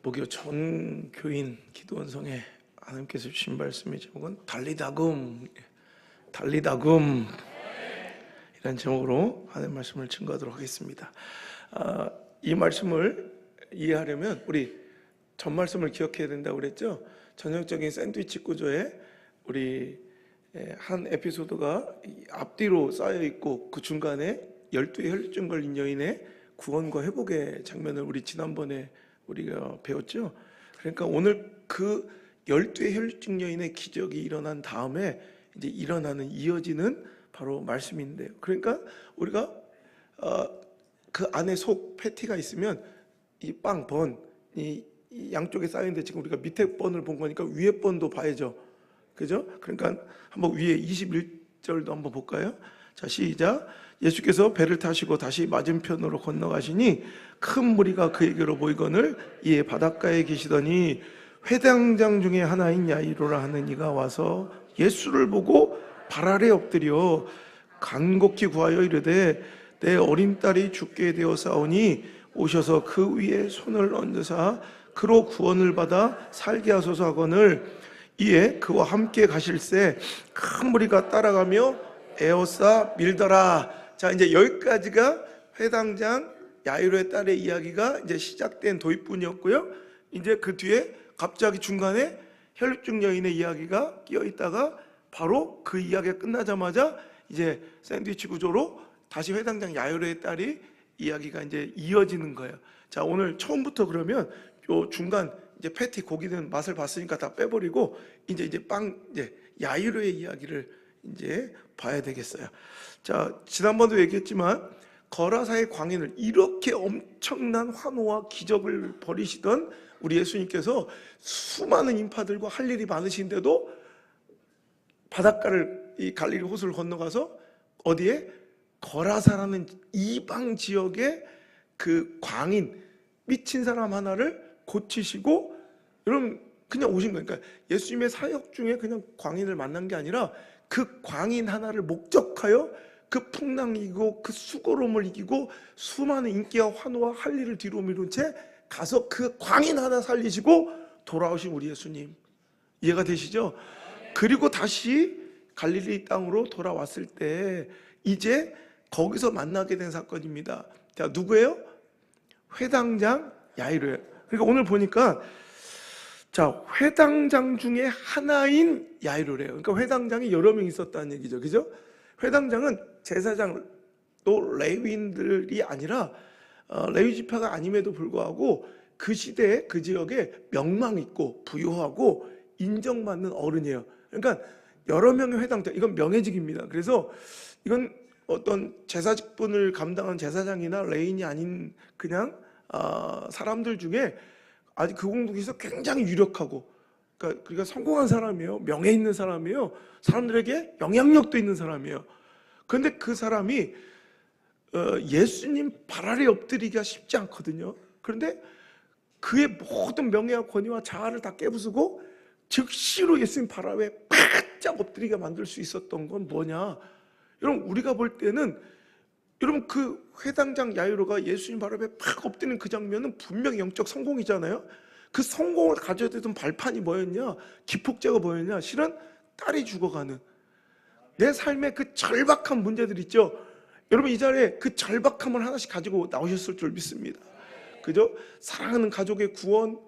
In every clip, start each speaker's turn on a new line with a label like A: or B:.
A: 목요 전 교인 기도원성에 하나님께서 주신 말씀의 제목은 달리다금 이라는 제목으로 하나님 말씀을 증거하도록 하겠습니다. 이 말씀을 이해하려면 우리 전 말씀을 기억해야 된다고 그랬죠. 전형적인 샌드위치 구조에 우리 한 에피소드가 앞뒤로 쌓여 있고 그 중간에 12의 혈증 걸린 여인의 구원과 회복의 장면을 우리 지난번에 우리가 배웠죠. 그러니까 오늘 그 12의 혈증 여인의 기적이 일어난 다음에 이제 일어나는 이어지는 바로 말씀인데요. 그러니까 우리가 그 안에 속 패티가 있으면 이 빵 번, 이 양쪽에 쌓이는데 지금 우리가 밑에 번을 본 거니까 위에 번도 봐야죠. 그죠? 그러니까 한번 위에 21절도 한번 볼까요? 자, 시작. 예수께서 배를 타시고 다시 맞은편으로 건너가시니 큰 무리가 그에게로 모이거늘 이에 바닷가에 계시더니 회당장 중에 하나인 야이로라 하는 이가 와서 예수를 보고 발 아래 엎드려 간곡히 구하여 이르되 내 어린 딸이 죽게 되었사오니 오셔서 그 위에 손을 얹으사 그로 구원을 받아 살게 하소서 하거늘 이에 그와 함께 가실새 큰 무리가 따라가며 에워싸 밀더라. 자, 이제 여기까지가 회당장 야이로의 딸의 이야기가 이제 시작된 도입부분이었고요. 이제 그 뒤에 갑자기 중간에 혈증 여인의 이야기가 끼어 있다가 바로 그 이야기가 끝나자마자 이제 샌드위치 구조로 다시 회당장 야이로의 딸이 이야기가 이제 이어지는 거예요. 자, 오늘 처음부터 그러면 요 중간 이제 패티 고기는 맛을 봤으니까 다 빼버리고 이제 이제 야이로의 이야기를 이제 봐야 되겠어요. 자, 지난번도 얘기했지만 거라사의 광인을 이렇게 엄청난 환호와 기적을 벌이시던 우리 예수님께서 수많은 인파들과 할 일이 많으신데도 바닷가를 이 갈릴리 호수를 건너가서 어디에 거라사라는 이방 지역의 그 광인 미친 사람 하나를 고치시고 여러분 그냥 오신 거니까 예수님의 사역 중에 그냥 광인을 만난 게 아니라 그 광인 하나를 목적하여 그 풍랑을 이기고 그 수고로움을 이기고 수많은 인기와 환호와 할 일을 뒤로 미룬 채 가서 그 광인 하나 살리시고 돌아오신 우리 예수님 이해가 되시죠? 그리고 다시 갈릴리 땅으로 돌아왔을 때 이제 거기서 만나게 된 사건입니다. 자, 누구예요? 회당장 야이로예요. 그러니까 오늘 보니까 자, 회당장 중에 하나인 야이로래요. 그러니까 회당장이 여러 명 있었다는 얘기죠. 그죠? 회당장은 제사장 또 레위인들이 아니라 레위 지파가 아님에도 불구하고 그 시대에 그 지역에 명망 있고 부유하고 인정받는 어른이에요. 그러니까 여러 명의 회당장, 이건 명예직입니다. 그래서 이건 어떤 제사 직분을 감당한 제사장이나 레위인이 아닌 그냥 사람들 중에 아직 그 공동에서 굉장히 유력하고 그러니까 성공한 사람이에요. 명예 있는 사람이에요. 사람들에게 영향력도 있는 사람이에요. 그런데 그 사람이 예수님 발 아래 엎드리기가 쉽지 않거든요. 그런데 그의 모든 명예와 권위와 자아를 다 깨부수고 즉시로 예수님 발 아래 바짝 엎드리게 만들 수 있었던 건 뭐냐? 여러분 우리가 볼 때는 여러분 그 회당장 야이로가 예수님 발 앞에 팍 엎드리는 그 장면은 분명히 영적 성공이잖아요. 그 성공을 가져야 되던 발판이 뭐였냐? 기폭제가 뭐였냐? 실은 딸이 죽어가는 내 삶의 그 절박한 문제들 있죠. 여러분 이 자리에 그 절박함을 하나씩 가지고 나오셨을 줄 믿습니다. 그죠? 사랑하는 가족의 구원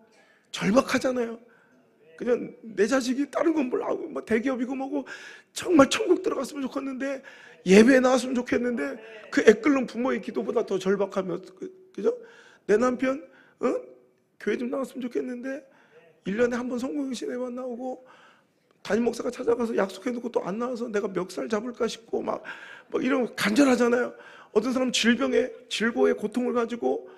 A: 절박하잖아요. 그냥 내 자식이 다른 건 몰라 뭐 대기업이고 뭐고 정말 천국 들어갔으면 좋겠는데 예배에 나왔으면 좋겠는데 그 애끓는 부모의 기도보다 더 절박하며 그죠? 내 남편 교회 좀 나왔으면 좋겠는데 1년에 한 번 성공신에만 나오고 담임 목사가 찾아가서 약속해놓고 또 안 나와서 내가 멱살 잡을까 싶고 막 이런 거 간절하잖아요. 어떤 사람은 질고의 고통을 가지고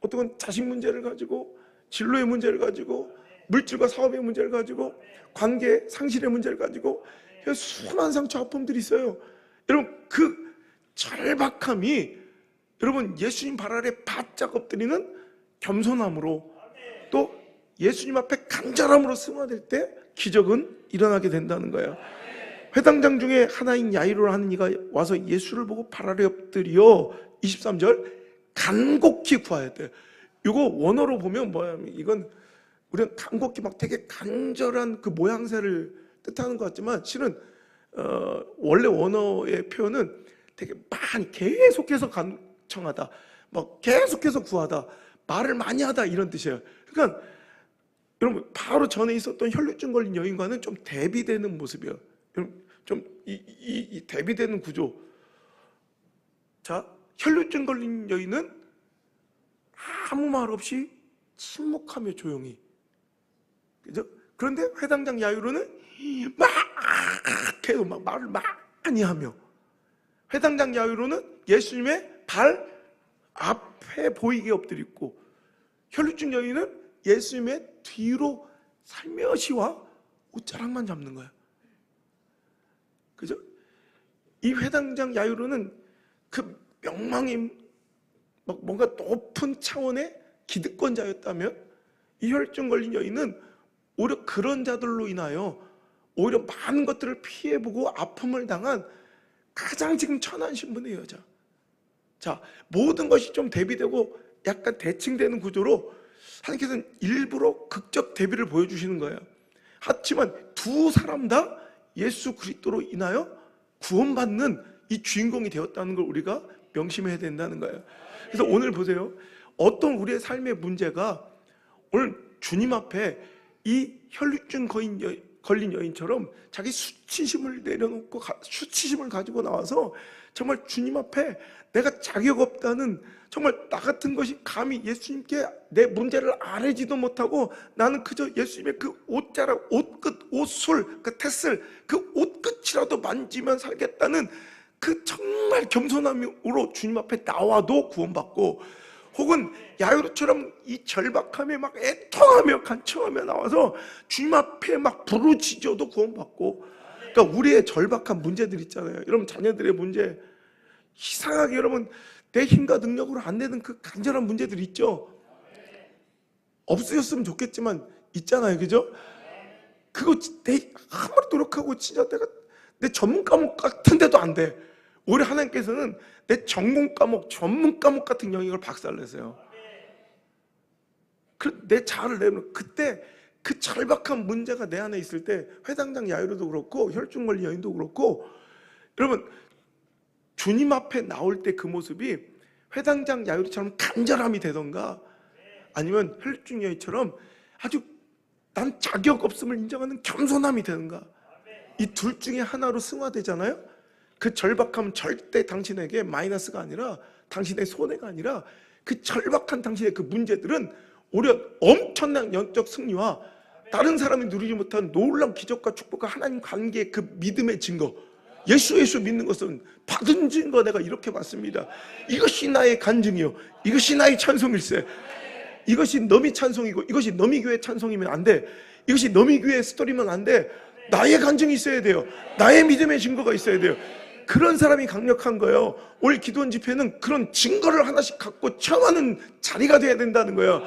A: 어떤 건 자식 문제를 가지고 진로의 문제를 가지고 물질과 사업의 문제를 가지고 관계 상실의 문제를 가지고 수많은 상처 아픔들이 있어요. 여러분 그 절박함이 여러분 예수님 발 아래 바짝 엎드리는 겸손함으로 또 예수님 앞에 간절함으로 승화될 때 기적은 일어나게 된다는 거예요. 회당장 중에 하나인 야이로라 하는 이가 와서 예수를 보고 발 아래 엎드려 23절 간곡히 구하였대요. 이거 원어로 보면 뭐냐면 이건 우리는 간곡히 막 되게 간절한 그 모양새를 뜻하는 것 같지만 실은 원래 원어의 표현은 되게 많이 계속해서 간청하다, 막 계속해서 구하다, 말을 많이 하다 이런 뜻이에요. 그러니까 여러분 바로 전에 있었던 혈루증 걸린 여인과는 좀 대비되는 모습이에요. 여러분 좀 이 대비되는 구조. 자, 혈루증 걸린 여인은 아무 말 없이 침묵하며 조용히. 그죠? 그런데 회당장 야이로는 막 계속 막 말을 많이 하며, 회당장 야이로는 예수님의 발 앞에 보이게 엎드리고, 혈루증 여인은 예수님의 뒤로 살며시와 옷자락만 잡는 거예요. 그죠? 이 회당장 야이로는 그 명망이 막 뭔가 높은 차원의 기득권자였다면, 이 혈증 걸린 여인은 오히려 그런 자들로 인하여 오히려 많은 것들을 피해보고 아픔을 당한 가장 지금 천한 신분의 여자. 자, 모든 것이 좀 대비되고 약간 대칭되는 구조로 하나님께서는 일부러 극적 대비를 보여주시는 거예요. 하지만 두 사람 다 예수 그리스도로 인하여 구원받는 이 주인공이 되었다는 걸 우리가 명심해야 된다는 거예요. 그래서 오늘 보세요. 어떤 우리의 삶의 문제가 오늘 주님 앞에 이 혈루증 걸린 여인처럼 자기 수치심을 내려놓고 수치심을 가지고 나와서 정말 주님 앞에 내가 자격 없다는, 정말 나 같은 것이 감히 예수님께 내 문제를 아뢰지도 못하고 나는 그저 예수님의 그 옷자락, 옷끝, 옷술, 그 테슬, 그 옷끝이라도 만지면 살겠다는 그 정말 겸손함으로 주님 앞에 나와도 구원받고, 혹은 야이로처럼 이 절박함에 막 애통하며 간청하며 나와서 주님 앞에 막 부르짖어도 구원받고. 그러니까 우리의 절박한 문제들 있잖아요. 여러분 자녀들의 문제, 이상하게 여러분 내 힘과 능력으로 안 되는 그 간절한 문제들 있죠. 없으셨으면 좋겠지만 있잖아요, 그죠? 그거 내 아무리 노력하고 진짜 내가 내 전문 과목 같은데도 안 돼. 오히려 하나님께서는 내 전문 과목 같은 영역을 박살내세요. 내 자아를 내면 그때 그 절박한 문제가 내 안에 있을 때, 회당장 야이로도 그렇고 혈증 걸린 여인도 그렇고, 여러분 주님 앞에 나올 때 그 모습이 회당장 야이로처럼 간절함이 되던가, 아니면 혈증 여인처럼 아주 난 자격 없음을 인정하는 겸손함이 되는가, 이 둘 중에 하나로 승화되잖아요. 그 절박함은 절대 당신에게 마이너스가 아니라, 당신의 손해가 아니라, 그 절박한 당신의 그 문제들은 오히려 엄청난 영적 승리와 다른 사람이 누리지 못한 놀라운 기적과 축복과 하나님 관계의 그 믿음의 증거, 예수 믿는 것은 받은 증거, 내가 이렇게 받습니다. 이것이 나의 간증이요, 이것이 나의 찬송일세. 이것이 너미 찬송이고 이것이 너미 교회 찬송이면 안 돼. 이것이 너미 교회 스토리면 안 돼. 나의 간증이 있어야 돼요. 나의 믿음의 증거가 있어야 돼요. 그런 사람이 강력한 거예요. 올 기도원 집회는 그런 증거를 하나씩 갖고 청하는 자리가 돼야 된다는 거예요.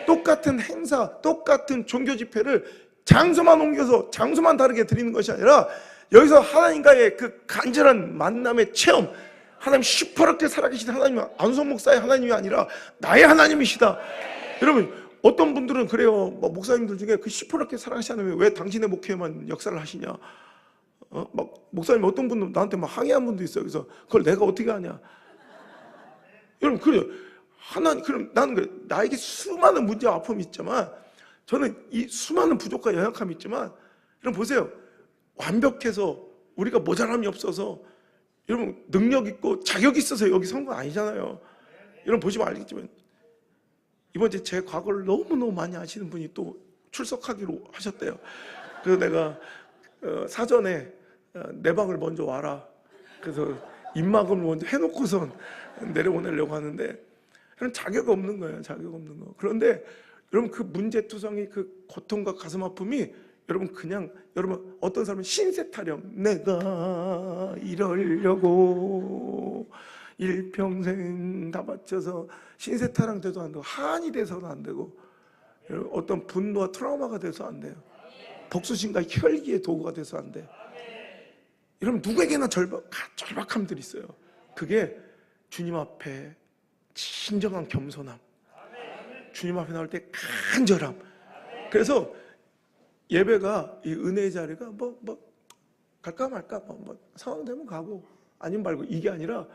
A: 똑같은 행사, 똑같은 종교 집회를 장소만 옮겨서 장소만 다르게 드리는 것이 아니라, 여기서 하나님과의 그 간절한 만남의 체험, 하나님 시퍼렇게 살아계신 하나님은 안성 목사의 하나님이 아니라 나의 하나님이시다. 여러분 어떤 분들은 그래요. 목사님들 중에 그 시퍼렇게 살아계신 하나님이 왜 당신의 목회에만 역사를 하시냐, 막 목사님 어떤 분은 나한테 막 항의한 분도 있어요. 그래서 그걸 내가 어떻게 하냐. 여러분 그래요. 하나님, 그럼 나는 그래. 나에게 수많은 문제와 아픔이 있지만, 저는 이 수많은 부족과 연약함이 있지만, 여러분 보세요. 완벽해서 우리가 모자람이 없어서, 여러분 능력 있고 자격 있어서 여기 선 거 아니잖아요. 여러분 보시면 알겠지만, 이번 주에 제 과거를 너무너무 많이 아시는 분이 또 출석하기로 하셨대요. 그래서 내가 사전에 내 방을 먼저 와라, 그래서 입막음을 먼저 해놓고선 내려보내려고 하는데, 그런 자격 없는 거예요. 자격 없는 거. 그런데 여러분 그 문제투성이, 그 고통과 가슴 아픔이, 여러분 그냥, 여러분 어떤 사람은 신세 타령, 내가 이러려고 일평생 다 바쳐서, 신세 타령 돼도 안 되고, 한이 돼서도 안 되고, 여러분 어떤 분노와 트라우마가 돼서 안 돼요. 복수심과 혈기의 도구가 돼서 안 돼. 여러분 누구에게나 절박함들이 있어요. 그게 주님 앞에 진정한 겸손함, 주님 앞에 나올 때 간절함. 그래서 예배가 이 은혜의 자리가 뭐 갈까 말까 뭐 상황 되면 가고 아니면 말고 이게 아니라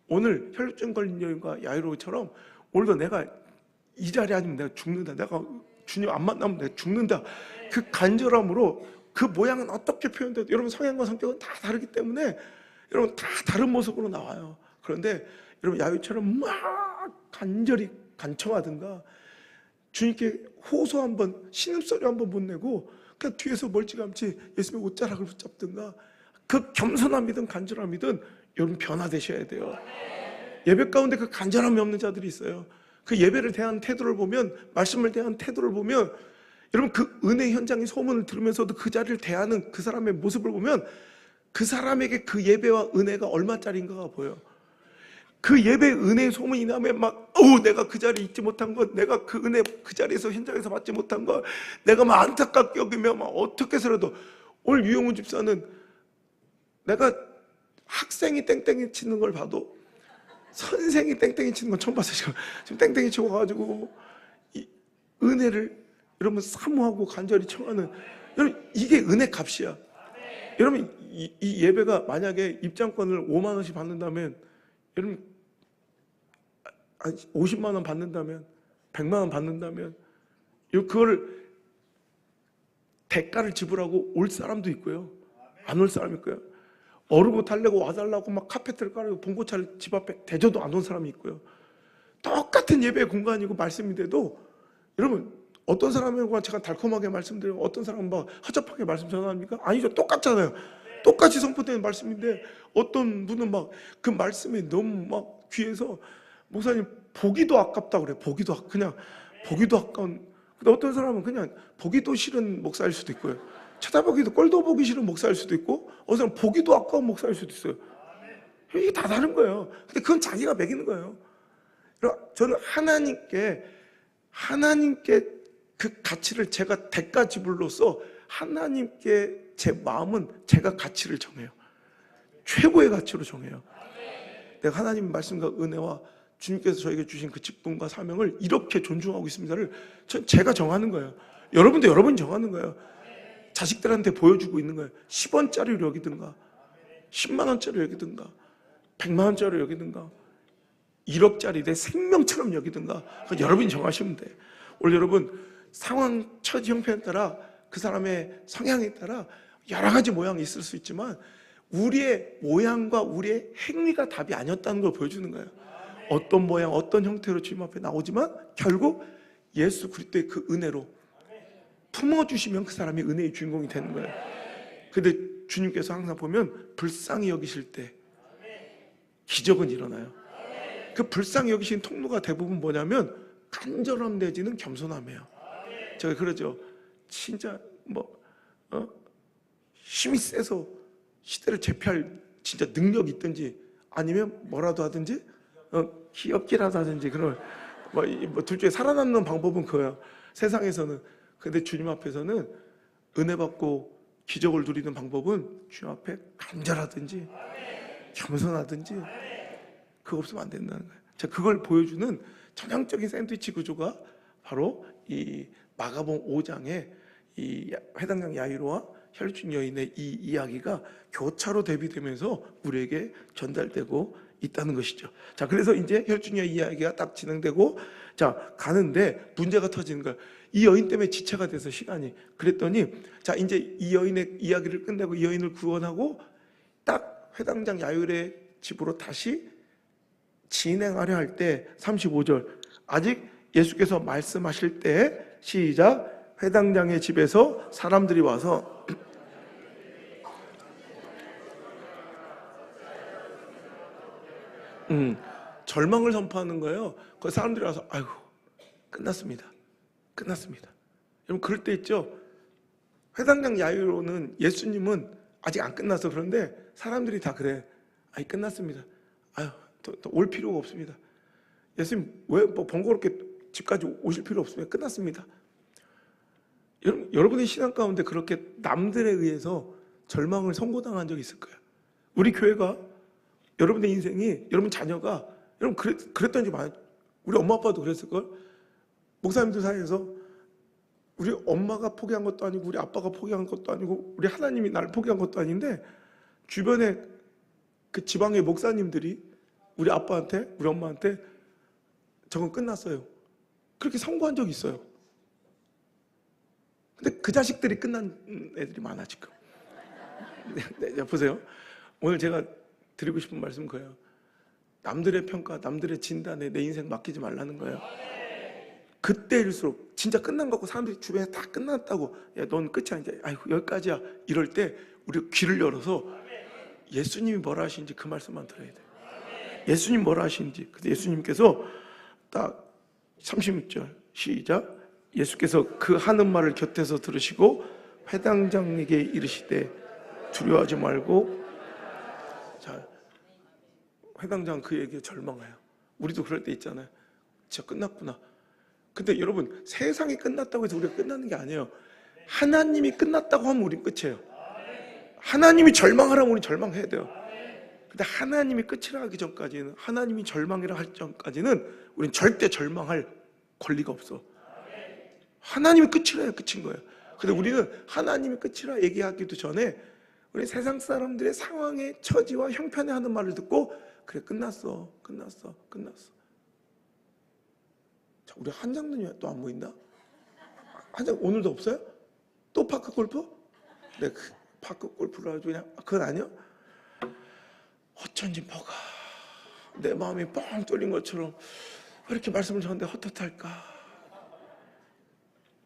A: 오늘 혈루증 걸린 여인과 야이로처럼 오늘도 내가 이 자리 아니면 내가 죽는다. 내가 주님 안 만나면 내가 죽는다. 그 간절함으로 그 모양은 어떻게 표현돼도 여러분 성향과 성격은 다 다르기 때문에 여러분 다 다른 모습으로 나와요. 그런데 여러분 야유처럼 막 간절히 간청하든가 주님께 호소 한번 신음소리 한번 못 내고 그냥 뒤에서 멀찌감치 예수님의 옷자락을 붙잡든가 그 겸손함이든 간절함이든 여러분 변화되셔야 돼요. 예배 가운데 그 간절함이 없는 자들이 있어요. 그 예배를 대한 태도를 보면 말씀을 대한 태도를 보면 여러분 그 은혜 현장의 소문을 들으면서도 그 자리를 대하는 그 사람의 모습을 보면 그 사람에게 그 예배와 은혜가 얼마짜리인가가 보여요. 그 예배 은혜의 소문이 나면 막 내가 그 자리에 있지 못한 것, 내가 그 은혜 그 자리에서 현장에서 받지 못한 것, 내가 막 안타깝게 여기며 막 어떻게 해서라도 오늘 유영훈 집사는 내가 학생이 땡땡이 치는 걸 봐도 선생이 땡땡이 치는 건 처음 봤어요. 지금 땡땡이 치고 가가지고 이 은혜를 여러분 사모하고 간절히 청하는 여러분 이게 은혜 값이야. 여러분 이 예배가 만약에 입장권을 5만 원씩 받는다면 여러분 50만 원 받는다면 100만 원 받는다면 그거를 대가를 지불하고 올 사람도 있고요. 안 올 사람이 있고요. 어르고 달래고 와달라고 막 카페트를 깔고 봉고차를 집 앞에 대줘도 안 온 사람이 있고요. 똑같은 예배 공간이고 말씀인데도 여러분 어떤 사람과 제가 달콤하게 말씀드리고 어떤 사람은 막 허접하게 말씀 전합니까? 아니죠. 똑같잖아요. 똑같이 선포되는 말씀인데 어떤 분은 막 그 말씀이 너무 막 귀해서 목사님 보기도 아깝다고 그래. 그냥 보기도 아까운. 근데 어떤 사람은 그냥 보기도 싫은 목사일 수도 있고요. 쳐다보기도 꼴도 보기 싫은 목사일 수도 있고 어떤 사람은 보기도 아까운 목사일 수도 있어요. 이게 다 다른 거예요. 근데 그건 자기가 매기는 거예요. 저는 하나님께 그 가치를 제가 대가 지불로서 하나님께 제 마음은 제가 가치를 정해요. 최고의 가치로 정해요. 내가 하나님 말씀과 은혜와 주님께서 저에게 주신 그 직분과 사명을 이렇게 존중하고 있습니다를 제가 정하는 거예요. 여러분도 여러분이 정하는 거예요. 자식들한테 보여주고 있는 거예요. 10원짜리로 여기든가 10만 원짜리로 여기든가 100만 원짜리로 여기든가 1억짜리 내 생명처럼 여기든가 그건 여러분이 정하시면 돼. 오늘 여러분 상황 처지 형편에 따라 그 사람의 성향에 따라 여러 가지 모양이 있을 수 있지만 우리의 모양과 우리의 행위가 답이 아니었다는 걸 보여주는 거예요. 어떤 모양 어떤 형태로 주님 앞에 나오지만 결국 예수 그리스도의 그 은혜로 품어주시면 그 사람이 은혜의 주인공이 되는 거예요. 근데 주님께서 항상 보면 불쌍히 여기실 때 기적은 일어나요. 그 불쌍히 여기신 통로가 대부분 뭐냐면 간절함 내지는 겸손함이에요. 제가 그러죠. 진짜 힘이 세서 시대를 제패할 진짜 능력이 있든지 아니면 뭐라도 하든지 기업기라도 하든지 그런 둘 중에 살아남는 방법은 그거야. 세상에서는. 근데 주님 앞에서는 은혜 받고 기적을 누리는 방법은 주님 앞에 간절하든지 겸손하든지 그거 없으면 안 된다는 거예요. 제가 그걸 보여주는 전형적인 샌드위치 구조가 바로 이 마가복음 5장의 이 회당장 야이로와 혈루증 여인의 이 이야기가 교차로 대비되면서 우리에게 전달되고 있다는 것이죠. 자, 그래서 이제 혈루증 여인 이야기가 딱 진행되고 자 가는데 문제가 터지는 거예요. 이 여인 때문에 지체가 돼서 시간이 그랬더니 자 이제 이 여인의 이야기를 끝내고 이 여인을 구원하고 딱 회당장 야율의 집으로 다시 진행하려 할 때 35절 아직 예수께서 말씀하실 때 시작 회당장의 집에서 사람들이 와서 절망을 선포하는 거예요. 그 사람들이 와서 아이고 끝났습니다. 여러분 그럴 때 있죠. 회당장 야이로는 예수님은 아직 안 끝나서 그런데 사람들이 다 그래. 아이 끝났습니다. 아유 더 올 필요가 없습니다. 예수님 왜 번거롭게 집까지 오실 필요 없습니다. 끝났습니다. 여러분의 신앙 가운데 그렇게 남들에 의해서 절망을 선고당한 적이 있을 거예요. 우리 교회가 여러분의 인생이 여러분 자녀가 여러분 그랬던 지 많아요. 우리 엄마 아빠도 그랬을걸. 목사님들 사이에서 우리 엄마가 포기한 것도 아니고 우리 아빠가 포기한 것도 아니고 우리 하나님이 나를 포기한 것도 아닌데 주변에 그 지방의 목사님들이 우리 아빠한테 우리 엄마한테 저건 끝났어요. 그렇게 선고한 적이 있어요. 근데 그 자식들이 끝난 애들이 많아 지금. 네, 보세요. 오늘 제가 드리고 싶은 말씀은 그예요. 남들의 평가, 남들의 진단에 내 인생 맡기지 말라는 거예요. 그때일수록 진짜 끝난 거고 사람들이 주변에 다 끝났다고, 야, 넌 끝이야 이제, 아이고 여기까지야, 이럴 때 우리가 귀를 열어서 예수님이 뭐라 하시는지 그 말씀만 들어야 돼. 예수님 뭐라 하시는지. 근데 예수님께서 딱 36절 시작. 예수께서 그 하는 말을 곁에서 들으시고 회당장에게 이르시되 두려워하지 말고. 자, 회당장 그 얘기에 절망해요. 우리도 그럴 때 있잖아요. 진짜 끝났구나. 근데 여러분, 세상이 끝났다고 해서 우리가 끝나는 게 아니에요. 하나님이 끝났다고 하면 우린 끝이에요. 하나님이 절망하라면 우린 절망해야 돼요. 근데 하나님이 끝이라 하기 전까지는, 하나님이 절망이라 할 전까지는 우린 절대 절망할 권리가 없어. 하나님이 끝이라 해야 끝인 거예요. 근데 우리는 하나님이 끝이라 얘기하기도 전에 우리 세상 사람들의 상황의 처지와 형편에 하는 말을 듣고, 그래 끝났어. 자, 우리 한장님이 또 안 보인다? 한장 오늘도 없어요? 또 파크 골프? 네, 그 파크 골프를 아주 그냥, 그건 아니야? 어쩐지 뭐가 내 마음이 뻥 뚫린 것처럼 왜 이렇게 말씀을 전하는데 헛헛할까?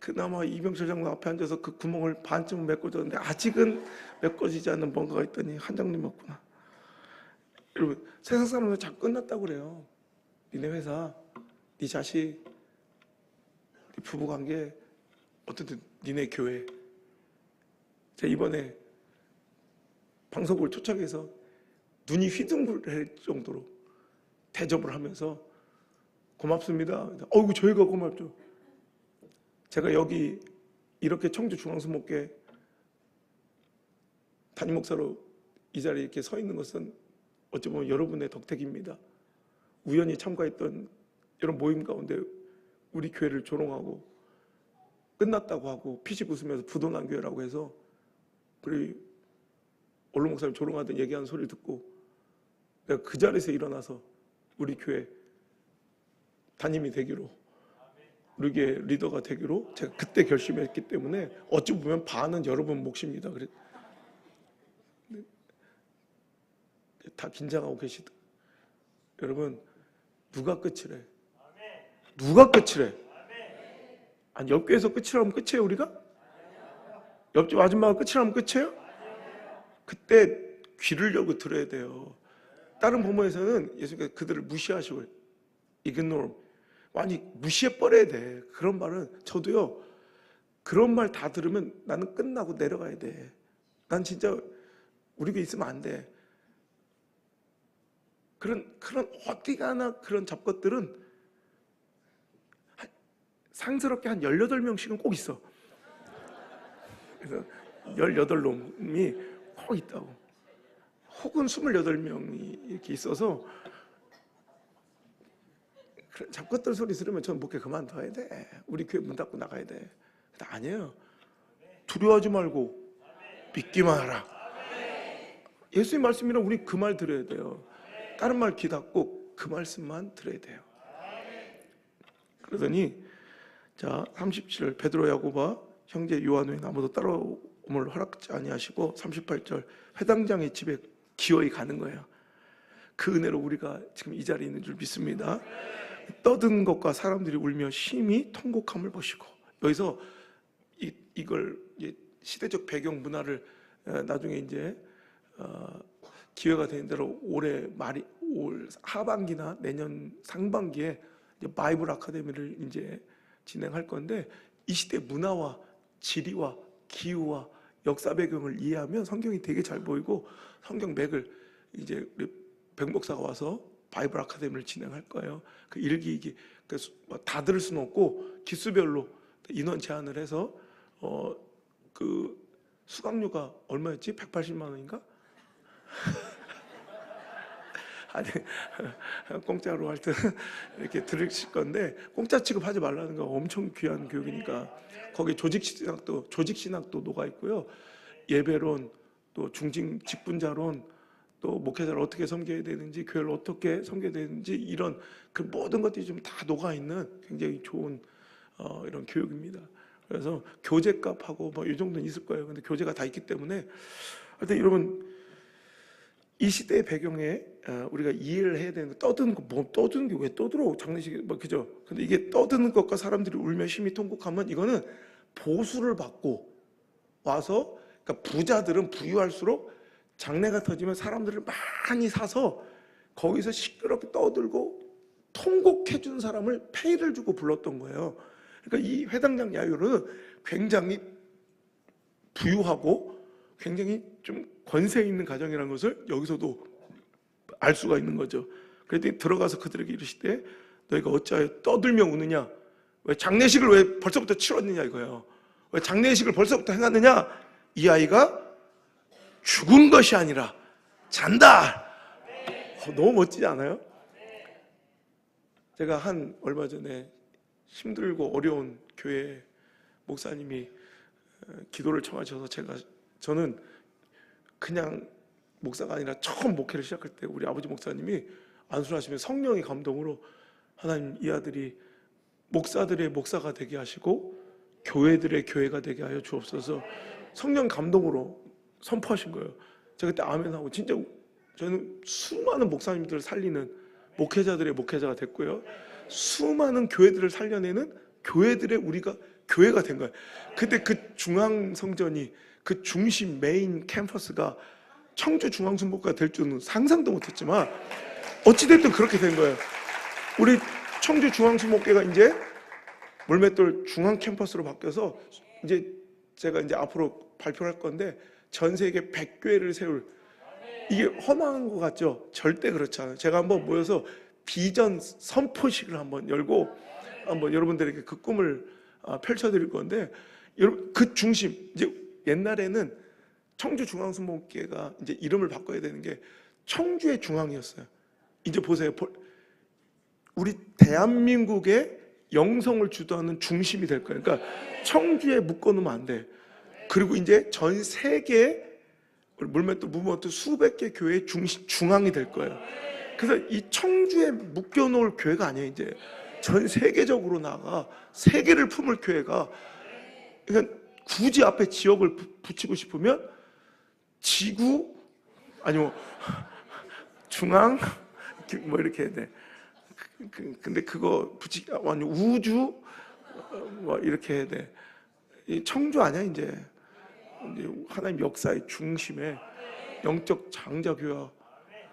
A: 그나마 이병철 장로 앞에 앉아서 그 구멍을 반쯤 메꿔줬는데 아직은 메꿔지지 않는 뭔가가 있더니 한장님 맞구나. 여러분, 세상 사람은 자꾸 끝났다고 그래요. 니네 회사, 네 자식, 네 부부관계, 어쨌든 니네 교회. 제가 이번에 방송국을 초청해서 눈이 휘둥그레 정도로 대접을 하면서 고맙습니다. 어이구, 저희가 고맙죠. 제가 여기 이렇게 청주 중앙수목교회 담임 목사로 이 자리에 이렇게 서 있는 것은 어찌 보면 여러분의 덕택입니다. 우연히 참가했던 이런 모임 가운데 우리 교회를 조롱하고 끝났다고 하고 피식 웃으면서 부도난 교회라고 해서 우리 원로 목사님 조롱하던 얘기하는 소리를 듣고 내가 그 자리에서 일어나서 우리 교회 담임이 되기로, 우리 교회 리더가 되기로 제가 그때 결심했기 때문에 어찌 보면 반은 여러분 몫입니다. 그래, 다 긴장하고 계시다. 여러분, 누가 끝이래? 누가 끝이래? 아니, 옆교회에서 끝이라면 끝이에요 우리가? 옆집 아줌마가 끝이라면 끝이에요? 그때 귀를 열고 들어야 돼요. 다른 본문에서는 예수님께서 그들을 무시하시고 ignore, 많이 무시해버려야 돼. 그런 말은 저도요, 그런 말 다 들으면 나는 끝나고 내려가야 돼. 난 진짜 우리 교회 있으면 안 돼. 그런 어디 가나 그런 잡것들은 상스럽게 한 18명씩은 꼭 있어. 그래서 18놈이 꼭 있다고. 혹은 28명이 이렇게 있어서 그런 잡것들 소리 들으면 저는 목회 그만둬야 돼. 우리 교회 문 닫고 나가야 돼. 근데 아니에요. 두려워하지 말고 믿기만 하라. 예수님 말씀이랑 우리 그 말 들어야 돼요. 다른 말 귀 닫고 그 말씀만 들어야 돼요. 그러더니 자 37절 베드로 야고보와 형제 요한 외에는 아무도 따라옴을 허락지 아니하시고 38절 회당장의 집에 기어이 가는 거예요. 그 은혜로 우리가 지금 이 자리에 있는 줄 믿습니다. 떠든 것과 사람들이 울며 심히 통곡함을 보시고, 여기서 이걸 시대적 배경 문화를 나중에 이제 기회가 되는 대로 올 하반기나 내년 상반기에 이제 바이블 아카데미를 이제 진행할 건데, 이 시대 문화와 지리와 기후와 역사 배경을 이해하면 성경이 되게 잘 보이고, 성경 맥을 이제 우리 백 목사가 와서 바이블 아카데미를 진행할 거예요. 그 일기이기, 그래서 다 들을 수는 없고 기수별로 인원 제한을 해서 그 수강료가 얼마였지? 180만 원인가? 아니 공짜로 하여튼 이렇게 들으실 건데 공짜 취급하지 말라는 거 엄청 귀한 교육이니까 거기 조직신학도 녹아 있고요. 예배론 또 중징 직분자론 또 목회자를 어떻게 섬겨야 되는지 교회를 어떻게 섬겨야 되는지 이런 그 모든 것들이 좀 다 녹아 있는 굉장히 좋은 이런 교육입니다. 그래서 교재값하고 뭐 이 정도는 있을 거예요. 근데 교재가 다 있기 때문에 하여튼 여러분 이 시대의 배경에 우리가 이해를 해야 되는 거 떠드는 거 뭐 떠드는 게 왜 떠들어 장례식에 뭐 그죠? 근데 이게 떠드는 것과 사람들이 울며 심히 통곡하면 이거는 보수를 받고 와서 그러니까 부자들은 부유할수록 장례가 터지면 사람들을 많이 사서 거기서 시끄럽게 떠들고 통곡해 준 사람을 페이를 주고 불렀던 거예요. 그러니까 이 회당장 야유로는 굉장히 부유하고 굉장히 좀 권세 있는 가정이라는 것을 여기서도 알 수가 있는 거죠. 그랬더니 들어가서 그들에게 이르시되 너희가 어찌하여 떠들며 우느냐? 왜 장례식을 왜 벌써부터 치렀느냐 이거예요. 왜 장례식을 벌써부터 해놨느냐? 이 아이가 죽은 것이 아니라 잔다. 너무 멋지지 않아요? 제가 얼마 전에 힘들고 어려운 교회 목사님이 기도를 청하셔서 저는 그냥 목사가 아니라 처음 목회를 시작할 때 우리 아버지 목사님이 안수하시면 성령의 감동으로 하나님 이 아들이 목사들의 목사가 되게 하시고 교회들의 교회가 되게 하여 주옵소서 성령 감동으로 선포하신 거예요. 제가 그때 아멘하고 진짜 저는 수많은 목사님들을 살리는 목회자들의 목회자가 됐고요. 수많은 교회들을 살려내는 교회들의 우리가 교회가 된 거예요. 그때 그 중앙성전이 그 중심 메인 캠퍼스가 청주 중앙순복가 될 줄은 상상도 못했지만 어찌됐든 그렇게 된 거예요. 우리 청주 중앙순복회가 이제 물맷돌 중앙 캠퍼스로 바뀌어서 이제 제가 이제 앞으로 발표를 할 건데 전 세계 100교회를 세울 이게 허망한 것 같죠? 절대 그렇지 않아요. 제가 한번 모여서 비전 선포식을 한번 열고 한번 여러분들에게 그 꿈을 펼쳐드릴 건데 여러분 그 중심 이제 옛날에는 청주 중앙순복회가 이제 이름을 바꿔야 되는 게 청주의 중앙이었어요. 이제 보세요. 우리 대한민국의 영성을 주도하는 중심이 될 거예요. 그러니까 청주에 묶어놓으면 안 돼. 그리고 이제 전 세계 물맷돌 무브먼트 수백 개 교회의 중앙이 될 거예요. 그래서 이 청주에 묶여놓을 교회가 아니에요. 이제 전 세계적으로 나가 세계를 품을 교회가 그러니까 굳이 앞에 지역을 붙이고 싶으면 지구 아니면 중앙 뭐 이렇게 해야 돼. 근데 그거 붙이기 완전 우주 뭐 이렇게 해야 돼. 이 청주 아니야 이제 하나님 역사의 중심에 영적 장자교와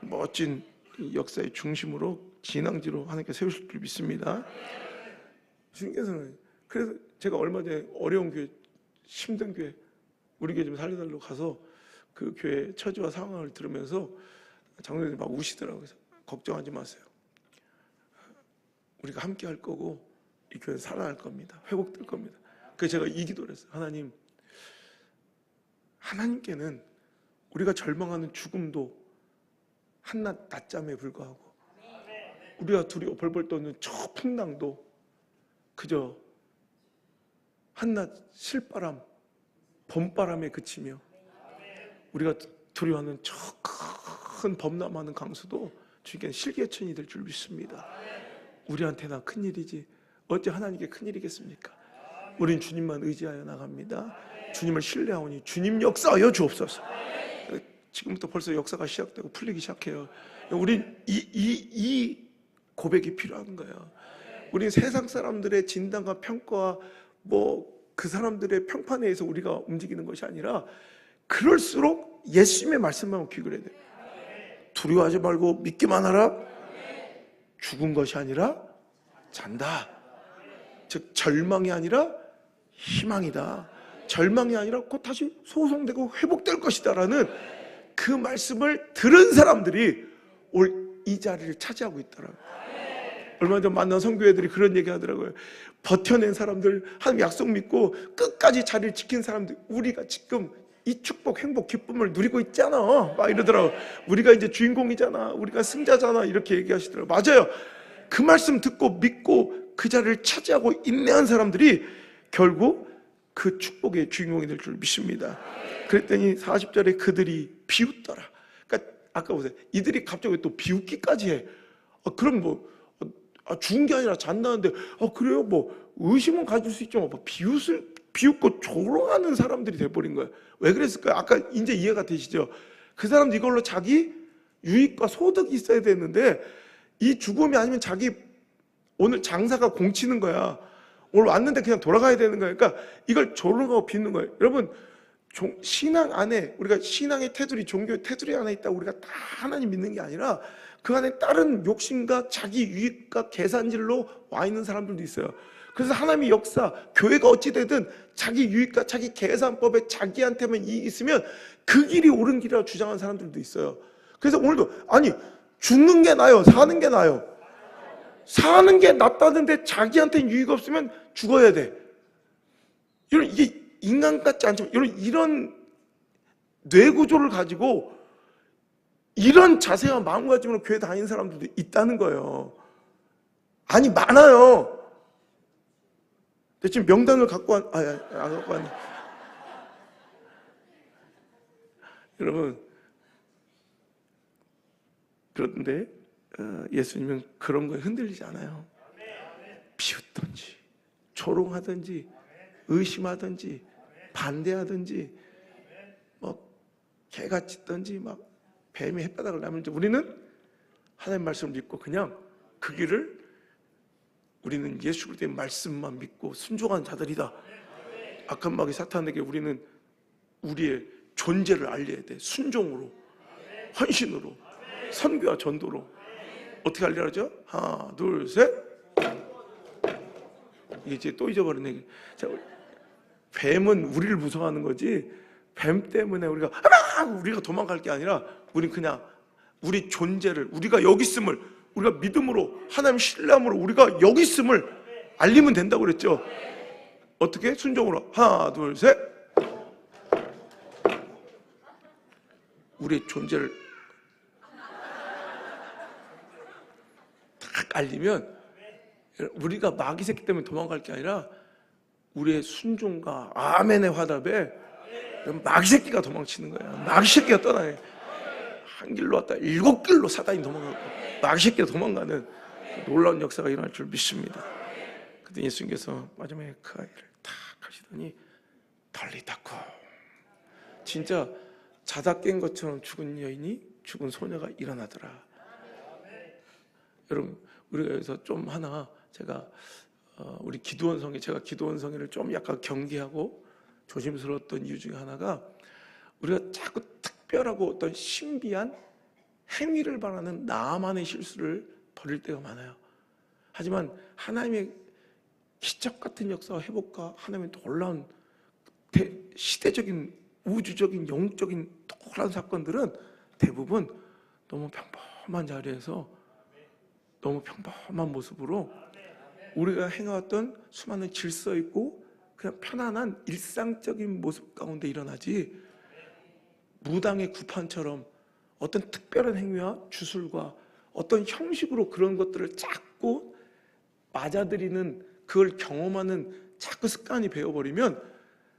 A: 멋진 역사의 중심으로 진앙지로 하나님께 세우실 줄 믿습니다. 주님께서는 그래서 제가 얼마 전에 어려운 교회 힘든 교회 우리 교회 좀 살려달라고 가서 그 교회 처지와 상황을 들으면서 장로님이 막 우시더라고요. 그래서 걱정하지 마세요. 우리가 함께 할 거고 이 교회는 살아날 겁니다. 회복될 겁니다. 그래서 제가 이 기도를 했어요. 하나님께는 우리가 절망하는 죽음도 한낱 낮잠에 불과하고 우리가 둘이 벌벌 떠는 저 풍랑도 그저 한낮 실바람 봄바람에 그치며 우리가 두려워하는 저 큰 범람하는 강수도 주님께는 실개천이 될 줄 믿습니다. 우리한테나 큰일이지 어째 하나님께 큰일이겠습니까? 우린 주님만 의지하여 나갑니다. 주님을 신뢰하오니 주님 역사하여 주옵소서. 지금부터 벌써 역사가 시작되고 풀리기 시작해요. 우린 이 고백이 필요한 거예요. 우린 세상 사람들의 진단과 평가와 뭐 그 사람들의 평판에 의해서 우리가 움직이는 것이 아니라 그럴수록 예수님의 말씀만 귀결해야 돼요. 두려워하지 말고 믿기만 하라. 죽은 것이 아니라 잔다. 즉 절망이 아니라 희망이다. 절망이 아니라 곧 다시 소송되고 회복될 것이다라는 그 말씀을 들은 사람들이 올 이 자리를 차지하고 있더라고요. 얼마 전 만난 선교회들이 그런 얘기 하더라고요. 버텨낸 사람들, 하나님 약속 믿고 끝까지 자리를 지킨 사람들, 우리가 지금 이 축복, 행복, 기쁨을 누리고 있잖아 막 이러더라고. 우리가 이제 주인공이잖아, 우리가 승자잖아 이렇게 얘기하시더라고. 맞아요. 그 말씀 듣고 믿고 그 자리를 차지하고 인내한 사람들이 결국 그 축복의 주인공이 될 줄 믿습니다. 그랬더니 40절에 그들이 비웃더라. 그러니까 아까 보세요, 이들이 갑자기 또 비웃기까지 해. 그럼 뭐 죽은 게 아니라 잔다는데 그래요? 뭐 의심은 가질 수 있지만 뭐 비웃고 조롱하는 사람들이 돼버린 거예요. 왜 그랬을까요? 아까 이제 이해가 되시죠? 그 사람도 이걸로 자기 유익과 소득이 있어야 되는데 이 죽음이 아니면 자기 오늘 장사가 공치는 거야. 오늘 왔는데 그냥 돌아가야 되는 거야. 그러니까 이걸 조롱하고 비웃는 거예요. 여러분, 신앙 안에, 우리가 신앙의 테두리, 종교의 테두리 안에 있다고 우리가 다 하나님 믿는 게 아니라 그 안에 다른 욕심과 자기 유익과 계산질로 와 있는 사람들도 있어요. 그래서 하나님의 역사, 교회가 어찌되든 자기 유익과 자기 계산법에 자기한테만 이익이 있으면 그 길이 옳은 길이라고 주장하는 사람들도 있어요. 그래서 오늘도 아니 죽는 게 나아요, 사는 게 나아요? 사는 게 낫다는데 자기한테는 유익 없으면 죽어야 돼. 여러분, 이게 인간 같지 않지만 여러분, 이런 뇌구조를 가지고 이런 자세와 마음가짐으로 교회 다니는 사람들도 있다는 거예요. 아니, 많아요. 근데 지금 명단을 갖고 안 갖고 왔네. 여러분, 그런데 예수님은 그런 거에 흔들리지 않아요. 비웃든지 조롱하든지 의심하든지 반대하든지 뭐 개가 짖든지 막 뱀이 햇바닥을 나면서 우리는 하나님 말씀을 믿고 그냥 그 길을, 우리는 예수 그리스도의 말씀만 믿고 순종한 자들이다. 악한 마귀 사탄에게 우리는 우리의 존재를 알려야 돼. 순종으로, 헌신으로, 선교와 전도로. 어떻게 알려야죠? 하나, 둘, 셋. 이게 이제 또 잊어버렸네. 자, 뱀은 우리를 무서워하는 거지, 뱀 때문에 우리가 도망갈 게 아니라 우린 그냥 우리 존재를, 우리가 여기 있음을, 우리가 믿음으로, 하나님 신뢰함으로 우리가 여기 있음을 알리면 된다고 그랬죠. 어떻게? 순종으로. 하나, 둘, 셋. 우리의 존재를 딱 알리면 우리가 마귀 새끼 때문에 도망갈 게 아니라 우리의 순종과 아멘의 화답에 마귀 새끼가 도망치는 거야. 마귀 새끼가 떠나요. 한 길로 왔다 7길로 사단이 도망가고 마귀 새끼가 도망가는 놀라운 역사가 일어날 줄 믿습니다. 그때 예수님께서 마지막에 그 아이를 탁 하시더니 달리다코, 진짜 자다 깬 것처럼 죽은 여인이, 죽은 소녀가 일어나더라. 여러분, 우리가 여기서 좀 하나, 제가 우리 기도원 성회, 제가 기도원 성회를 좀 약간 경계하고 조심스러웠던 이유 중에 하나가, 우리가 자꾸 특별하고 어떤 신비한 행위를 바라는 나만의 실수를 벌일 때가 많아요. 하지만 하나님의 기적 같은 역사와 회복과 하나님의 놀라운 시대적인 우주적인 영적인 놀라운 사건들은 대부분 너무 평범한 자리에서 너무 평범한 모습으로 우리가 행해왔던 수많은 질서 있고 그냥 편안한 일상적인 모습 가운데 일어나지, 무당의 구판처럼 어떤 특별한 행위와 주술과 어떤 형식으로 그런 것들을 자꾸 맞아들이는, 그걸 경험하는 자꾸 습관이 배워버리면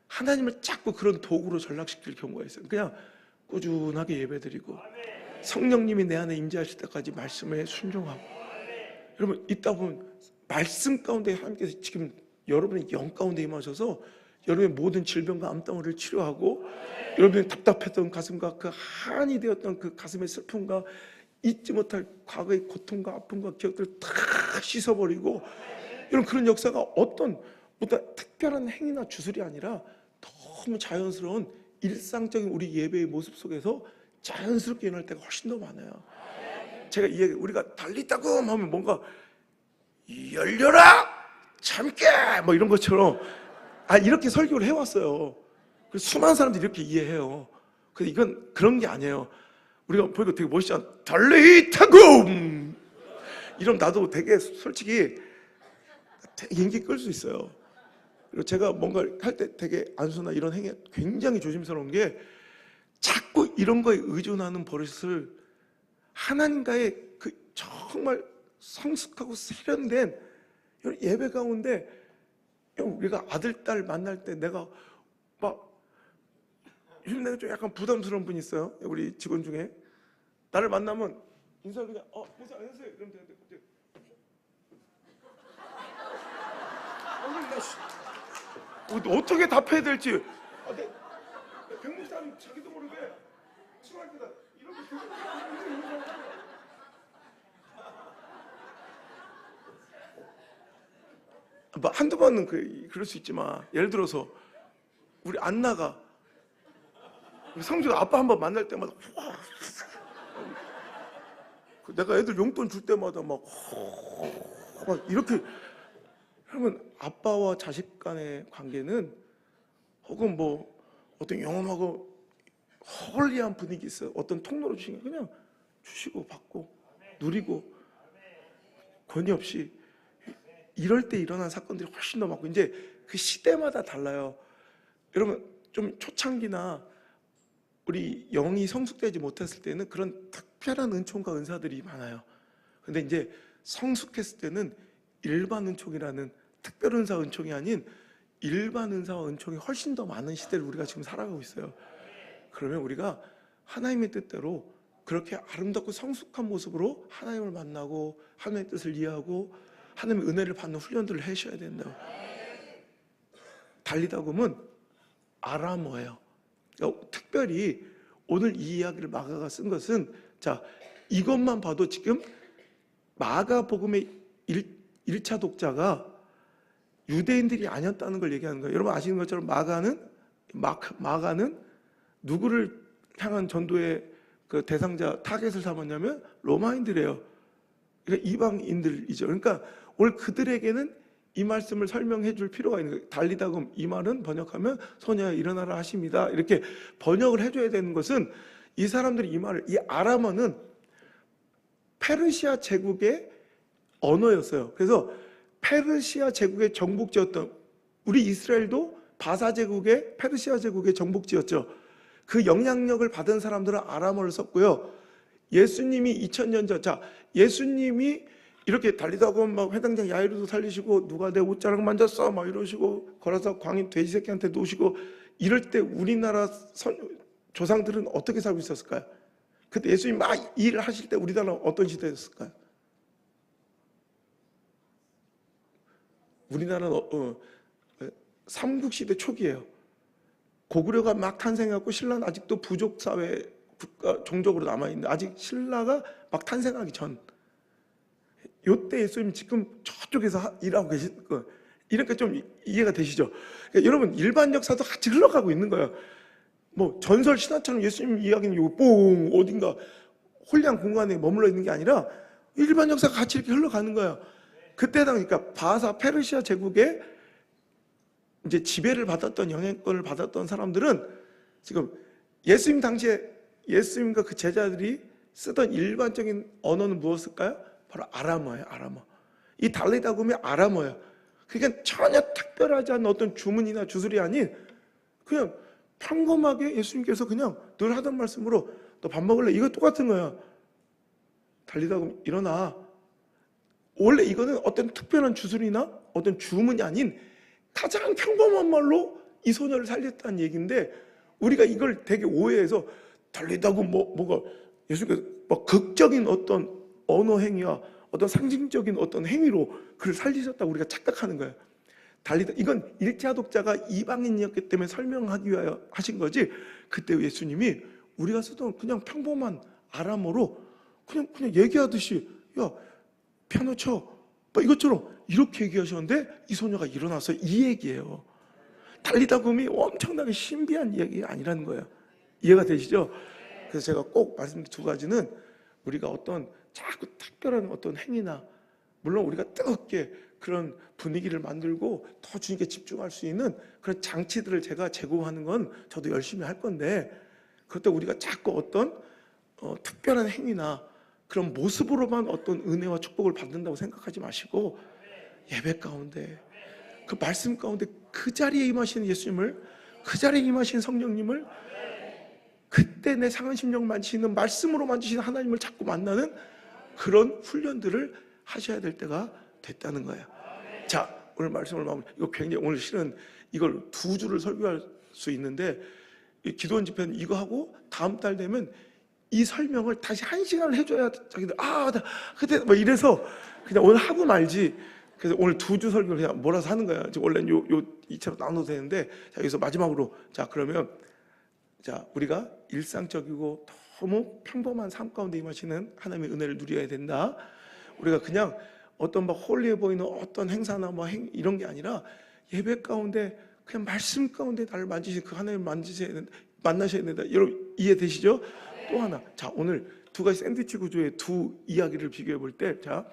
A: 하나님을 자꾸 그런 도구로 전락시킬 경우가 있어요. 그냥 꾸준하게 예배드리고 성령님이 내 안에 임재하실 때까지 말씀에 순종하고. 여러분, 있다 보면 말씀 가운데 하나님께서 지금 여러분의 영 가운데 임하셔서 여러분의 모든 질병과 암덩어리를 치료하고, 여러분의 답답했던 가슴과 그 한이 되었던 그 가슴의 슬픔과 잊지 못할 과거의 고통과 아픔과 기억들을 다 씻어버리고, 여러분, 그런 역사가 어떤 특별한 행위나 주술이 아니라 너무 자연스러운 일상적인 우리 예배의 모습 속에서 자연스럽게 일어날 때가 훨씬 더 많아요. 제가 우리가 달리다고 하면 뭔가 열려라 참깨 뭐 이런 것처럼 이렇게 설교를 해왔어요. 그래서 수많은 사람들이 이렇게 이해해요. 근데 이건 그런 게 아니에요. 우리가 보니까 되게 멋있잖아. 달리다고 이러면 나도 되게 솔직히 되게 인기 끌 수 있어요. 그리고 제가 뭔가 할 때 되게 안수나 이런 행위 굉장히 조심스러운 게 자꾸 이런 거에 의존하는 버릇을 하나님과의 그 정말 성숙하고 세련된 예배 가운데 우리가 아들, 딸 만날 때 내가 막 요즘 내가 좀 약간 부담스러운 분이 있어요. 우리 직원 중에 나를 만나면 인사를 그냥 인사 안녕하세요 이러면 되는데 나 어떻게 답해야 될지 백목사님 자기도 모르게 수고할 때다 이렇게 뭐 한두 번은 그럴 수 있지만 예를 들어서 우리 안나가 성주가 아빠 한번 만날 때마다 내가 애들 용돈 줄 때마다 막 이렇게 그러면 아빠와 자식 간의 관계는 혹은 뭐 어떤 영험하고 헐리한 분위기 있어요. 어떤 통로로 주시면 그냥 주시고 받고 누리고 권위 없이 이럴 때 일어난 사건들이 훨씬 더 많고 이제 그 시대마다 달라요. 여러분 좀 초창기나 우리 영이 성숙되지 못했을 때는 그런 특별한 은총과 은사들이 많아요. 근데 이제 성숙했을 때는 일반 은총이라는 특별 은사 은총이 아닌 일반 은사와 은총이 훨씬 더 많은 시대를 우리가 지금 살아가고 있어요. 그러면 우리가 하나님의 뜻대로 그렇게 아름답고 성숙한 모습으로 하나님을 만나고 하나님의 뜻을 이해하고 하나님의 은혜를 받는 훈련들을 하셔야 된다고. 달리다금은 아람어예요. 그러니까 특별히 오늘 이 이야기를 마가가 쓴 것은 자 이것만 봐도 지금 마가복음의 1차 독자가 유대인들이 아니었다는 걸 얘기하는 거예요. 여러분 아시는 것처럼 마가는 누구를 향한 전도의 그 대상자 타겟을 삼았냐면 로마인들이에요. 그러니까 이방인들이죠. 그러니까 오늘 그들에게는 이 말씀을 설명해 줄 필요가 있는 거예요. 달리다금 이 말은 번역하면 소녀야 일어나라 하십니다. 이렇게 번역을 해줘야 되는 것은 이 사람들이 이 말을 이 아람어는 페르시아 제국의 언어였어요. 그래서 페르시아 제국의 정복지였던 우리 이스라엘도 바사 제국의 페르시아 제국의 정복지였죠. 그 영향력을 받은 사람들은 아람어를 썼고요. 예수님이 2000년 전, 자 예수님이 이렇게 달리다가 막 회당장 야이로도 살리시고 누가 내 옷자락 만졌어 막 이러시고 걸어서 광인 돼지 새끼한테 놓으시고 이럴 때 우리나라 조상들은 어떻게 살고 있었을까요? 그때 예수님 막 일을 하실 때 우리나라는 어떤 시대였을까요? 우리나라는 삼국시대 초기예요. 고구려가 막 탄생하고 신라는 아직도 부족 사회 국가 종족으로 남아있는데 아직 신라가 막 탄생하기 전 요때 예수님 지금 저쪽에서 일하고 계신 거 이렇게 좀 이해가 되시죠? 그러니까 여러분 일반 역사도 같이 흘러가고 있는 거예요. 뭐 전설 신화처럼 예수님 이야기는 요 뽕 어딘가 홀리한 공간에 머물러 있는 게 아니라 일반 역사가 같이 이렇게 흘러가는 거예요. 그때 당니까 바사 페르시아 제국의 이제 지배를 받았던 영향권을 받았던 사람들은 지금 예수님 당시에 예수님과 그 제자들이 쓰던 일반적인 언어는 무엇일까요? 바로 아람어예요. 아람어. 이 달리다금이 아람어예요. 그러니까 전혀 특별하지 않은 어떤 주문이나 주술이 아닌 그냥 평범하게 예수님께서 그냥 늘 하던 말씀으로 너 밥 먹을래? 이거 똑같은 거야. 달리다금 일어나. 원래 이거는 어떤 특별한 주술이나 어떤 주문이 아닌 가장 평범한 말로 이 소녀를 살렸다는 얘기인데 우리가 이걸 되게 오해해서 달리다금 뭐가 예수님께서 막 극적인 어떤 언어 행위와 어떤 상징적인 어떤 행위로 그를 살리셨다고 우리가 착각하는 거예요. 달리다 이건 1차 독자가 이방인이었기 때문에 설명하기 위하여 하신 거지. 그때 예수님이 우리가 쓰던 그냥 평범한 아람어로 그냥 얘기하듯이 야 피아노 쳐 이것처럼 이렇게 얘기하셨는데 이 소녀가 일어나서 이 얘기예요. 달리다금이 엄청나게 신비한 이야기가 아니라는 거예요. 이해가 되시죠? 그래서 제가 꼭 말씀드린 두 가지는 우리가 어떤 자꾸 특별한 어떤 행위나 물론 우리가 뜨겁게 그런 분위기를 만들고 더 주님께 집중할 수 있는 그런 장치들을 제가 제공하는 건 저도 열심히 할 건데 그럴 때 우리가 자꾸 어떤 특별한 행위나 그런 모습으로만 어떤 은혜와 축복을 받는다고 생각하지 마시고 예배 가운데 그 말씀 가운데 그 자리에 임하시는 예수님을, 그 자리에 임하시는 성령님을, 그때 내 상한 심령 만지시는, 말씀으로 만지시는 하나님을 자꾸 만나는 그런 훈련들을 하셔야 될 때가 됐다는 거예요. 자, 오늘 말씀을 마무리. 이거 굉장히, 오늘 실은 이걸 2주를 설교할 수 있는데, 이 기도원 집회는 이거 하고 다음 달 되면 이 설명을 다시 1시간을 해줘야 자기들 나 그때 뭐 이래서 그냥 오늘 하고 말지. 그래서 오늘 2주 설교를 그냥 몰아서 하는 거야. 지금 원래는 요 이처럼 나눠도 되는데, 자, 여기서 마지막으로, 자, 그러면, 자, 우리가 일상적이고 너무 평범한 삶 가운데 임하시는 하나님의 은혜를 누려야 된다. 우리가 그냥 어떤 막 홀리해 보이는 어떤 행사나 뭐 이런 게 아니라 예배 가운데 그냥 말씀 가운데 나를 만지시는 그 하나님을 만나셔야 된다. 여러분 이해되시죠? 또 하나, 자, 오늘 2가지 샌드위치 구조의 2 이야기를 비교해 볼 때, 자,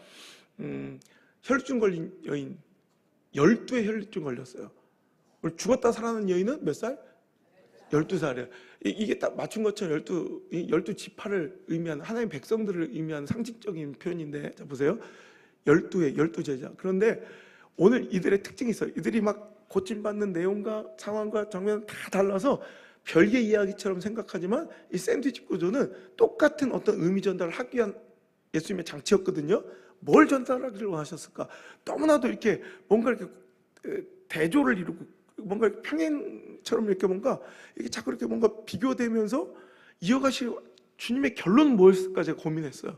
A: 혈루증 걸린 여인, 12에 혈루증 걸렸어요. 오늘 죽었다 살아난 여인은 몇 살? 12살이에요. 이게 딱 맞춘 것처럼 12지파를 의미하는, 하나님 백성들을 의미하는 상징적인 표현인데, 자, 보세요. 12제자. 그런데 오늘 이들의 특징이 있어요. 이들이 막 고침받는 내용과 상황과 장면은 다 달라서 별개 이야기처럼 생각하지만, 이 샌드위치 구조는 똑같은 어떤 의미 전달을 하기 위한 예수님의 장치였거든요. 뭘 전달하기를 원하셨을까? 너무나도 이렇게 뭔가 이렇게 대조를 이루고, 뭔가 평행처럼 이렇게 뭔가 이게 자꾸 이렇게 뭔가 비교되면서 이어가실 주님의 결론은 뭐였을까 제가 고민했어요.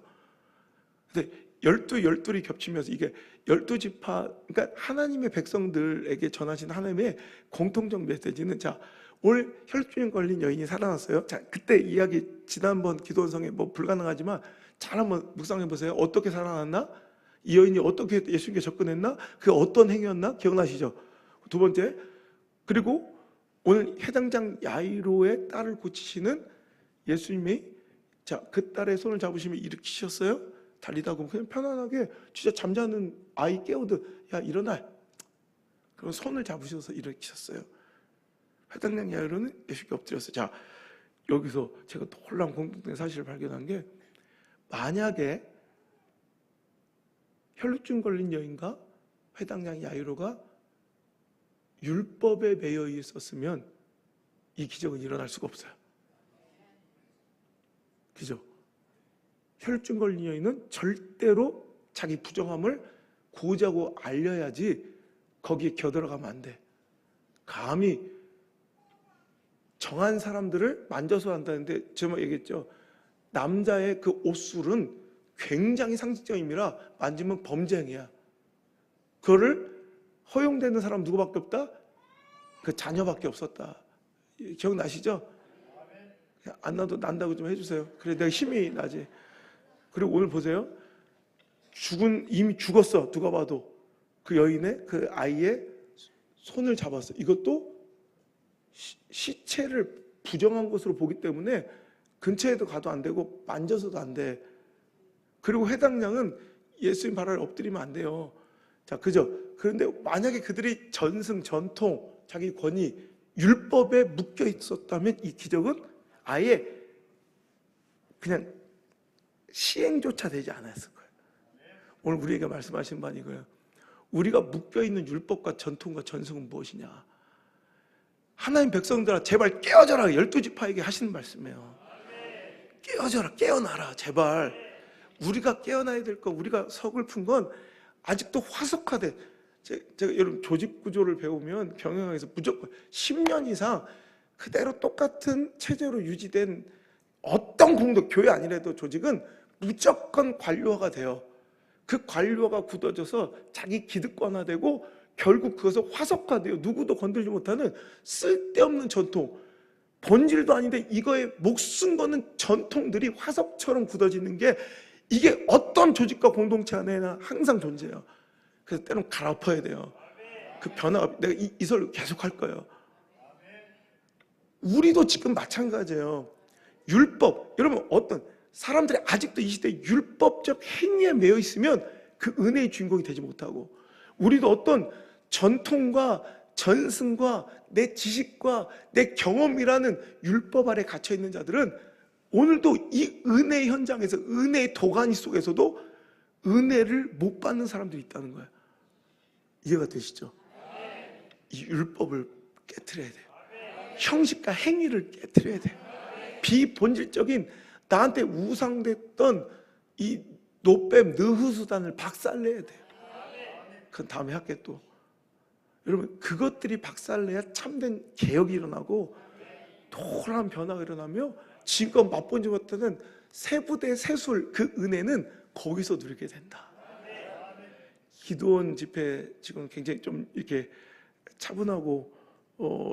A: 근데 12이 겹치면서 이게 12지파, 그러니까 하나님의 백성들에게 전하신 하나님의 공통적 메시지는, 자, 오늘 혈루증 걸린 여인이 살아났어요. 자, 그때 이야기 지난번 기도원성에 뭐 불가능하지만 잘 한번 묵상해 보세요. 어떻게 살아났나? 이 여인이 어떻게 예수님께 접근했나? 그 어떤 행위였나? 기억나시죠? 2번째, 그리고 오늘 해당장 야이로의 딸을 고치시는 예수님이, 자, 그 딸의 손을 잡으시면 일으키셨어요. 달리다 보면 그냥 편안하게 진짜 잠자는 아이 깨우듯, 야, 일어나. 그럼 손을 잡으셔서 일으키셨어요. 해당장 야이로는 예수님께 엎드렸어요. 자, 여기서 제가 놀라운 공통된 사실을 발견한 게, 만약에 혈루증 걸린 여인과 회당장 야이로가 율법에 매여 있었으면 이 기적은 일어날 수가 없어요. 그죠? 혈루증 걸린 여인은 절대로 자기 부정함을 고자고 알려야지 거기에 겨들어가면 안 돼. 감히 정한 사람들을 만져서 한다는데, 제가 얘기했죠. 남자의 그 옷술은 굉장히 상징적인 의미라 만지면 범죄 행위야. 그거를 허용되는 사람 누구밖에 없다? 그 자녀밖에 없었다. 기억나시죠? 안 나도 난다고 좀 해주세요. 그래 내가 힘이 나지. 그리고 오늘 보세요. 이미 죽었어. 누가 봐도 그 여인의, 그 아이의 손을 잡았어. 이것도 시체를 부정한 것으로 보기 때문에 근처에도 가도 안 되고 만져서도 안 돼. 그리고 해당량은 예수님 발 아래 엎드리면 안 돼요. 자, 그죠? 그런데 만약에 그들이 전승, 전통, 자기 권위, 율법에 묶여 있었다면 이 기적은 아예 그냥 시행조차 되지 않았을 거예요. 오늘 우리에게 말씀하신 바는 이거예요. 우리가 묶여 있는 율법과 전통과 전승은 무엇이냐? 하나님 백성들아, 제발 깨어져라. 12지파에게 하시는 말씀이에요. 깨어져라, 깨어나라, 제발. 우리가 깨어나야 될 거, 우리가 서글픈 건 아직도 화석화돼. 제가 여러분 조직 구조를 배우면 경영학에서 무조건 10년 이상 그대로 똑같은 체제로 유지된 어떤 공동, 교회 아니라도 조직은 무조건 관료화가 돼요. 그 관료가 굳어져서 자기 기득권화되고 결국 그것을 화석화돼요. 누구도 건들지 못하는 쓸데없는 전통, 본질도 아닌데 이거에 목숨 거는 전통들이 화석처럼 굳어지는 게, 이게 어떤 조직과 공동체 안에나 항상 존재해요. 그래서 때로는 갈아엎어야 돼요. 그 변화가, 내가 이 설을 계속 할 거예요. 우리도 지금 마찬가지예요. 율법, 여러분 어떤 사람들이 아직도 이 시대에 율법적 행위에 매여 있으면 그 은혜의 주인공이 되지 못하고, 우리도 어떤 전통과 전승과 내 지식과 내 경험이라는 율법 아래 갇혀 있는 자들은 오늘도 이 은혜의 현장에서, 은혜의 도가니 속에서도 은혜를 못 받는 사람들이 있다는 거예요. 이해가 되시죠? 이 율법을 깨트려야 돼요. 형식과 행위를 깨트려야 돼요. 비본질적인 나한테 우상됐던 이 노뱀 느흐수단을 박살내야 돼요. 그건 다음에 할게 또. 여러분 그것들이 박살내야 참된 개혁이 일어나고 노란 변화가 일어나며 지금 맛보지 못하는 세부대 세술 그 은혜는 거기서 누리게 된다. 기도원 집회 지금 굉장히 좀 이렇게 차분하고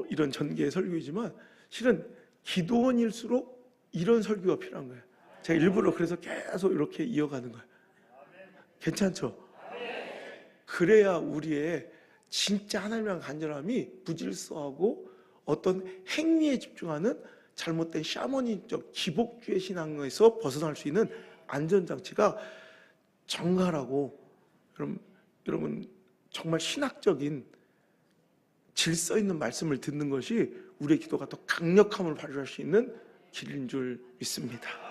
A: 이런 전개의 설교이지만 실은 기도원일수록 이런 설교가 필요한 거예요. 제가 일부러 그래서 계속 이렇게 이어가는 거예요. 괜찮죠? 그래야 우리의 진짜 하나님이랑 간절함이 무질서하고 어떤 행위에 집중하는 잘못된 샤머니적 기복주의 신앙에서 벗어날 수 있는 안전장치가 정갈하고 여러분 정말 신학적인 질서 있는 말씀을 듣는 것이 우리의 기도가 더 강력함을 발휘할 수 있는 길인 줄 믿습니다.